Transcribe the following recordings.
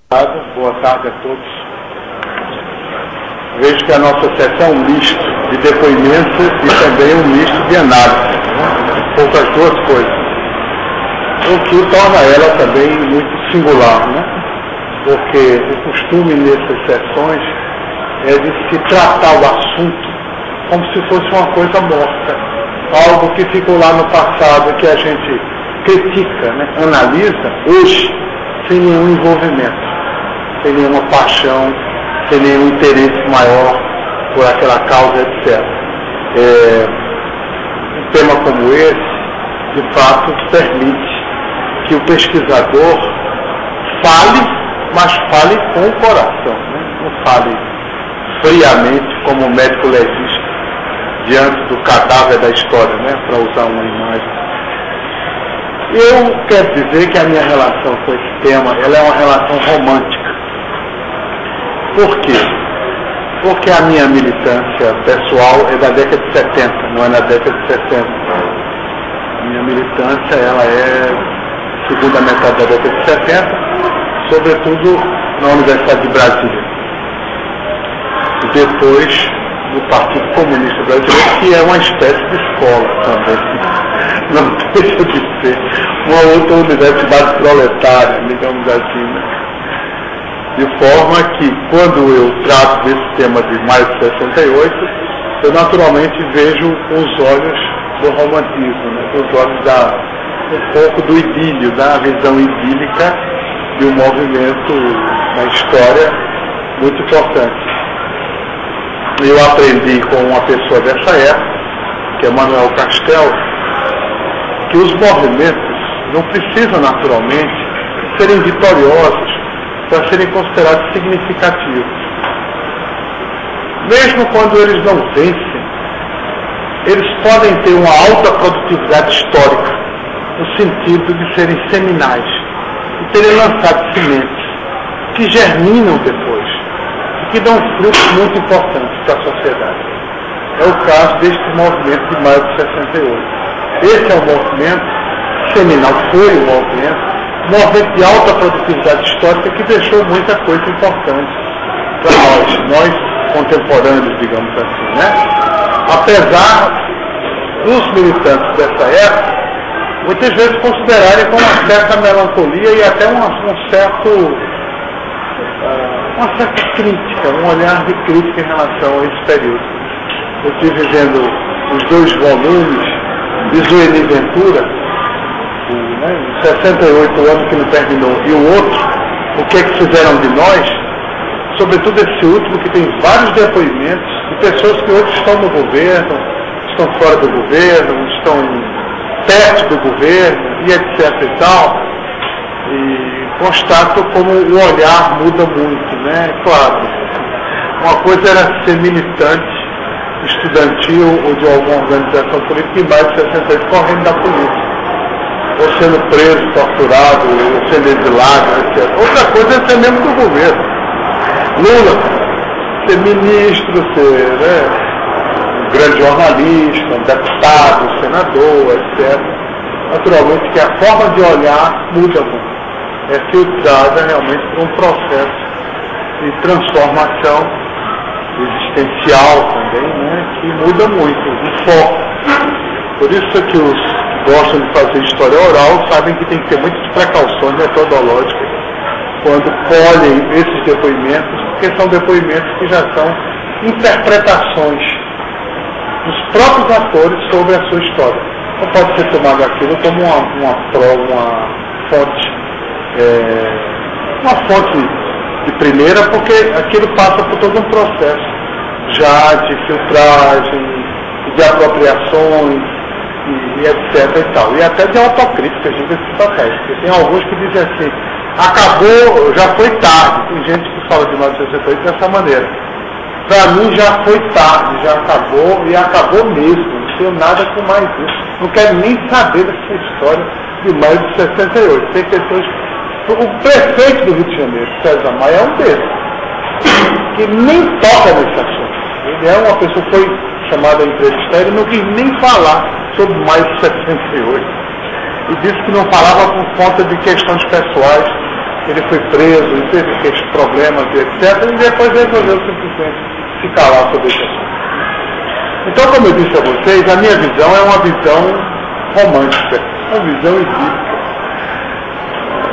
Boa tarde a todos. Vejo que a nossa sessão é um misto de depoimento e também um misto de análise, né? Poucas duas coisas. O que torna ela também muito singular, né? Porque o costume nessas sessões é de se tratar o assunto como se fosse uma coisa morta, algo que ficou lá no passado, que a gente critica, né? Analisa hoje, sem nenhum envolvimento, sem nenhuma paixão, sem nenhum interesse maior por aquela causa, etc. Um tema como esse, de fato, permite que o pesquisador fale, mas fale com o coração, né? Não fale friamente como o médico legista diante do cadáver da história, né? Para usar uma imagem. Eu quero dizer que a minha relação com esse tema, ela é uma relação romântica. Por quê? Porque a minha militância pessoal é da década de 70, não é na década de 60. A minha militância, ela é segunda metade da década de 70, sobretudo na Universidade de Brasília. E depois do Partido Comunista Brasileiro, que é uma espécie de escola também. Não deixa de ser uma outra universidade proletária, digamos assim, né? De forma que, quando eu trato desse tema de maio de 68, eu naturalmente vejo os olhos do romantismo, né? Os olhos um pouco do idílio, da visão idílica de um movimento na história muito importante. Eu aprendi com uma pessoa dessa época, que é Manuel Castells, que os movimentos não precisam naturalmente serem vitoriosos para serem considerados significativos. Mesmo quando eles não vencem, eles podem ter uma alta produtividade histórica, no sentido de serem seminais, e terem lançado sementes que germinam depois, e que dão frutos muito importantes para a sociedade. É o caso deste movimento de maio de 68. Esse é um movimento seminal, foi um movimento de alta produtividade histórica que deixou muita coisa importante para nós contemporâneos, digamos assim, né? Apesar dos militantes dessa época, muitas vezes considerarem com uma certa melancolia e até uma certa crítica, um olhar de crítica em relação a esse período. Eu estive vendo os dois volumes de Zueni Ventura, em 68, o ano que não terminou, e o outro, o que é que fizeram de nós, sobretudo esse último, que tem vários depoimentos de pessoas que hoje estão no governo, estão fora do governo, estão perto do governo, e etc e tal, e constato como o olhar muda muito, né? Claro, uma coisa era ser militante estudantil ou de alguma organização política em maio de 68 correndo da polícia, ou sendo preso, torturado, ou sendo exilado, etc. Outra coisa é ser membro do governo. Lula, ser ministro, ser, né, um grande jornalista, um deputado, um senador, etc. Naturalmente que a forma de olhar muda muito. É filtrada realmente por um processo de transformação existencial também, né, que muda muito o foco. Por isso que os que gostam de fazer história oral sabem que tem que ter muitas precauções metodológicas quando colhem esses depoimentos, porque são depoimentos que já são interpretações dos próprios atores sobre a sua história. Não pode ser tomado aquilo como uma fonte de primeira, porque aquilo passa por todo um processo já de filtragem, de apropriações, e etc e tal. E até de autocrítica, diga-se de passagem, porque tem alguns que dizem assim, acabou, já foi tarde. Tem gente que fala de 1968 dessa maneira. Para mim já foi tarde, já acabou, e acabou mesmo. Não tenho nada com mais isso. Não quero nem saber dessa história de maio de 68. Tem pessoas. O prefeito do Rio de Janeiro, César Maia, é um desses, que nem toca nesse assunto. Ele é uma pessoa que foi chamada a entrevistar, ele não quis nem falar sobre maio de 68. E disse que não falava por conta de questões pessoais ele foi preso e teve aqueles problemas, etc. E depois resolveu simplesmente se calar sobre esse assunto. Então, como eu disse a vocês, a minha visão é uma visão romântica, uma visão idílica.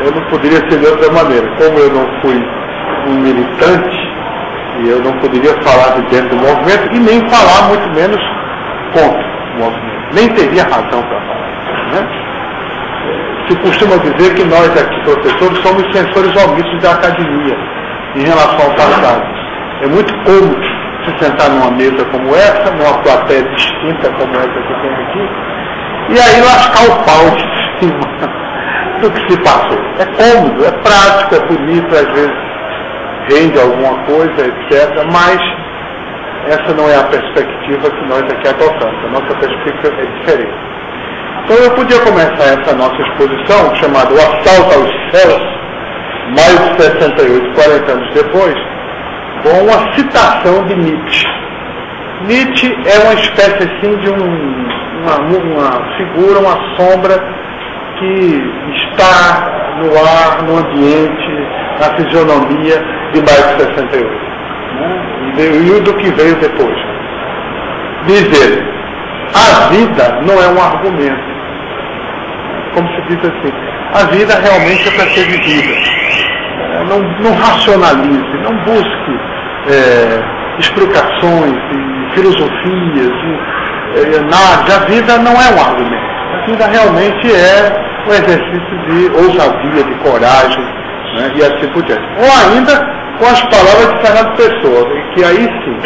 Eu não poderia ser de outra maneira. Como eu não fui um militante, e eu não poderia falar de dentro do movimento, e nem falar, muito menos, contra o movimento. Nem teria razão para falar. Né? Se costuma dizer que nós aqui, professores, somos censores omissos da academia em relação ao passado. É muito cômodo se sentar numa mesa como essa, numa plateia distinta como essa que tem aqui, e aí lascar o pau de cima do que se passou. É cômodo, é prático, é bonito, às vezes rende alguma coisa, etc. Mas essa não é a perspectiva que nós aqui adotamos. A nossa perspectiva é diferente. Então eu podia começar essa nossa exposição, chamada O Assalto aos Céus, maio de 68, 40 anos depois, com uma citação de Nietzsche. Nietzsche é uma espécie assim de uma figura, uma sombra que está no ar, no ambiente, na fisionomia de maio de 68. Né? E do que veio depois. Dizer, a vida não é um argumento. Como se diz assim, a vida realmente é para ser vivida. Não racionalize, não busque explicações e filosofias. Nada. A vida não é um argumento. A vida realmente é um exercício de ousadia, de coragem, né, e assim por diante. Ou ainda com as palavras de Fernando Pessoa, que aí sim,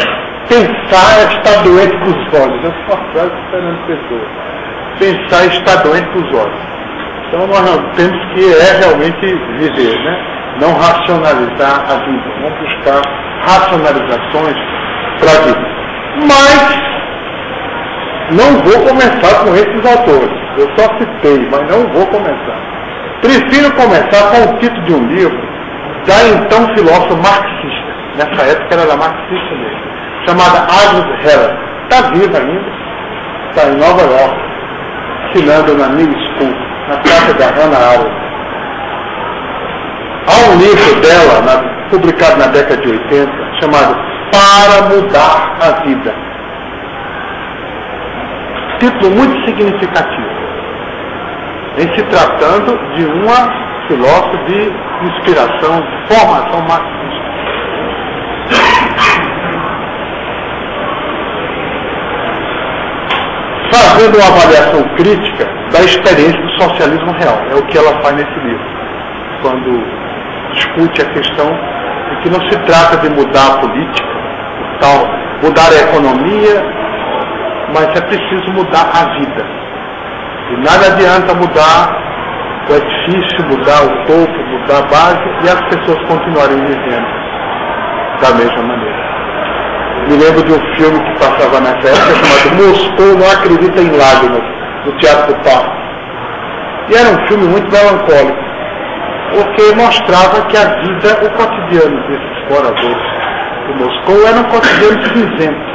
pensar é estar doente com os olhos. Essa é uma frase de Fernando Pessoa. Pensar é estar doente com os olhos. Então nós temos que realmente viver, né? Não racionalizar a vida. Vamos buscar racionalizações para a vida. Mas não vou começar com esses autores. Eu só citei, mas não vou começar. Prefiro começar com o título de um livro da então filósofa marxista. Nessa época ela era marxista mesmo. Chamada Aldous Heller. Está viva ainda. Está em Nova York. Ensinando na New School, na casa da Hannah Arendt. Há um livro dela, publicado na década de 80, chamado Para Mudar a Vida. Título muito significativo. Em se tratando de uma filósofa de inspiração, de formação marxista. Fazendo uma avaliação crítica da experiência do socialismo real. É o que ela faz nesse livro. Quando discute a questão de que não se trata de mudar a política, tal, mudar a economia, mas é preciso mudar a vida. E nada adianta mudar o edifício, mudar o topo, mudar a base e as pessoas continuarem vivendo da mesma maneira. Me lembro de um filme que passava nessa época chamado Moscou Não Acredita em Lágrimas, no Teatro do Parque. E era um filme muito melancólico, porque mostrava que a vida, o cotidiano desses moradores de Moscou era um cotidiano cinzento.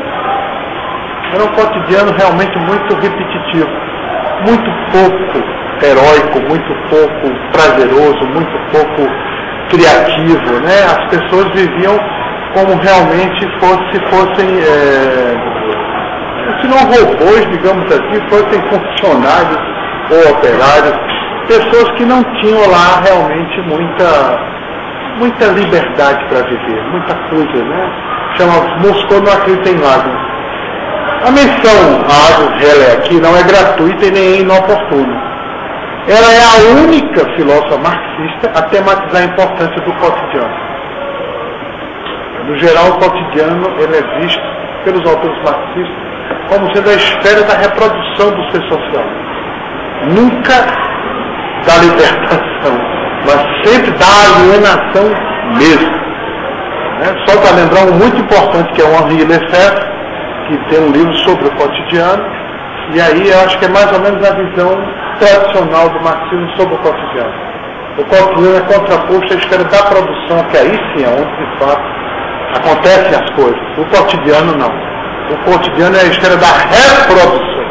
Era um cotidiano realmente muito repetitivo, muito pouco heróico, muito pouco prazeroso, muito pouco criativo, né? As pessoas viviam como realmente fossem, se não robôs, digamos assim, fossem funcionários ou operários, pessoas que não tinham lá realmente muita liberdade para viver, muita coisa, né? Chama Moscou Não Acredita em Lágrimas. A menção a Aldous Heller aqui não é gratuita e nem inoportuna. Ela é a única filósofa marxista a tematizar a importância do cotidiano. No geral, o cotidiano ele é visto pelos autores marxistas como sendo a esfera da reprodução do ser social. Nunca da libertação, mas sempre da alienação mesmo. Né? Só para lembrar um muito importante que é o Henri Lefebvre, que tem um livro sobre o cotidiano, e aí eu acho que é mais ou menos a visão tradicional do marxismo sobre o cotidiano. O cotidiano é contraposto à esfera da produção, que aí sim é onde de fato acontecem as coisas. O cotidiano não. O cotidiano é a esfera da reprodução.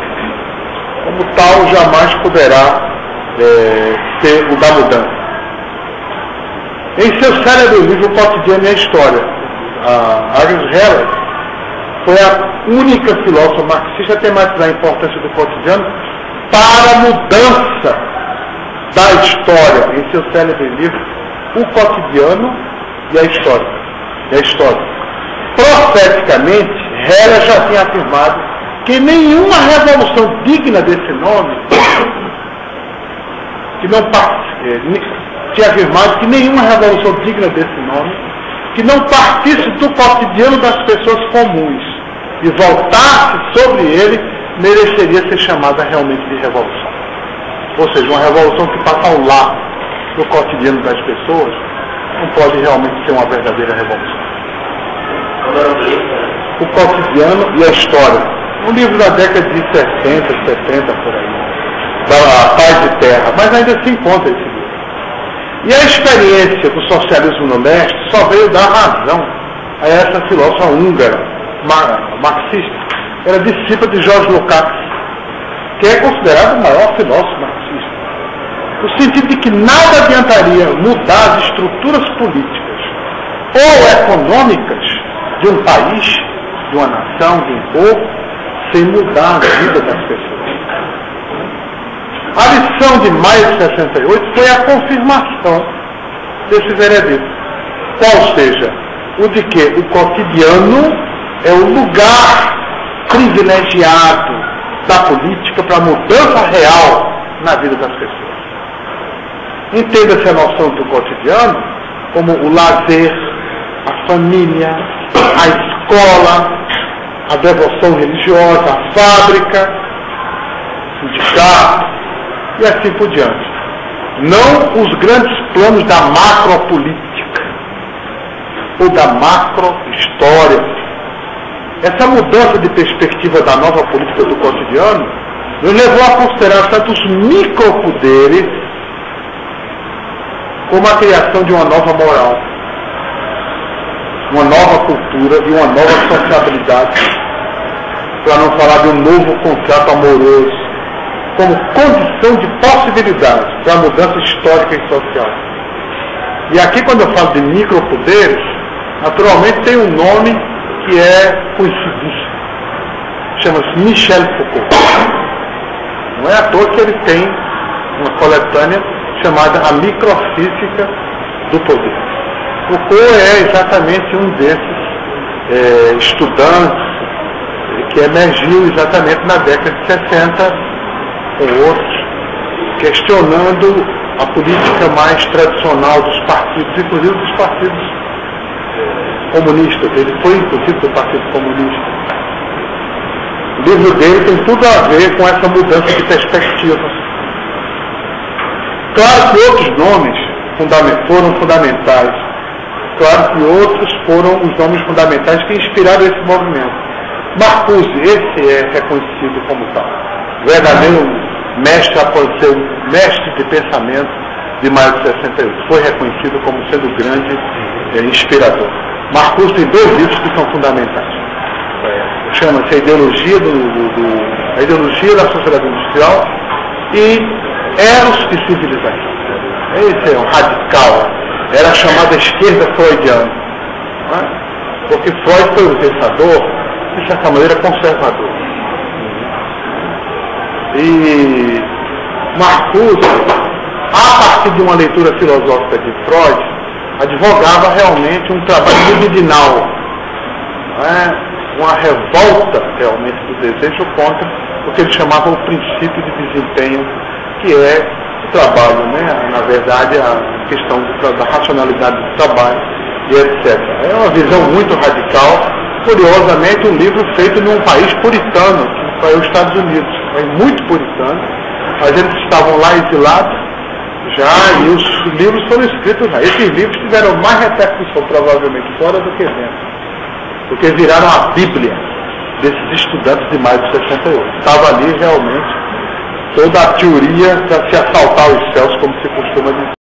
Como tal, jamais poderá ser o da mudança. Em seu célebre livro O Cotidiano e a História, Agnes Heller foi a única filósofa marxista a tematizar a importância do cotidiano para a mudança da história. Em seu célebre livro O Cotidiano e a História. Profeticamente, Heller já tinha afirmado que nenhuma revolução digna desse nome, tinha afirmado que nenhuma revolução digna desse nome, que não partisse do cotidiano das pessoas comuns e voltasse sobre ele, mereceria ser chamada realmente de revolução. Ou seja, uma revolução que passa ao lado do cotidiano das pessoas não pode realmente ser uma verdadeira revolução. O Cotidiano e a História. Um livro da década de 60, 70, por aí. Da Paz de Terra. Mas ainda se encontra esse livro. E a experiência do socialismo no leste só veio dar razão a essa filósofa húngara, marxista. Era discípula de George Lukács, que é considerado o maior filósofo marxista. No sentido de que nada adiantaria mudar as estruturas políticas ou econômicas de um país, de uma nação, de um povo, sem mudar a vida das pessoas. A lição de maio de 68 foi a confirmação desse veredito. Qual seja, o de que o cotidiano é o lugar privilegiado da política para a mudança real na vida das pessoas. Entenda-se a noção do cotidiano como o lazer, a família, a escola, a devoção religiosa, a fábrica, o sindicato e assim por diante. Não os grandes planos da macropolítica ou da macrohistória. Essa mudança de perspectiva da nova política do cotidiano nos levou a considerar tanto os micropoderes como a criação de uma nova moral, uma nova cultura e uma nova sociabilidade, para não falar de um novo contrato amoroso, como condição de possibilidade para a mudança histórica e social. E aqui, quando eu falo de micropoderes, naturalmente tem um nome que é conhecidíssimo. Chama-se Michel Foucault. Não é à toa que ele tem uma coletânea chamada A Microfísica do Poder. Foucault é exatamente um desses estudantes que emergiu exatamente na década de 60, com outros, questionando a política mais tradicional dos partidos, inclusive dos partidos comunistas. Ele foi, inclusive, do Partido Comunista. O livro dele tem tudo a ver com essa mudança de perspectiva. Claro que outros nomes foram fundamentais. Claro que outros foram os nomes fundamentais que inspiraram esse movimento. Marcuse, esse é reconhecido como tal. Verdadeiro mestre, após ser o mestre de pensamento de maio de 68. Foi reconhecido como sendo grande inspirador. Marcuse tem dois livros que são fundamentais. Chama-se A Ideologia da Sociedade Industrial e Eros e Civilização. Esse é um radical. Era a chamada esquerda freudiana. Porque Freud foi um pensador, de certa maneira, conservador. E Marcuse, a partir de uma leitura filosófica de Freud, advogava realmente um trabalho libidinal, uma revolta realmente do desejo contra o que ele chamava o princípio de desempenho, que é o trabalho, na verdade a questão da racionalidade do trabalho e etc. É uma visão muito radical, curiosamente um livro feito num país puritano, que foi os Estados Unidos, muito puritano, mas eles estavam lá exilados já, e os livros foram escritos lá. Esses livros tiveram mais repercussão provavelmente fora do que dentro, porque viraram a Bíblia desses estudantes de maio de 68. Estava ali realmente toda a teoria para se assaltar os céus, como se costuma dizer.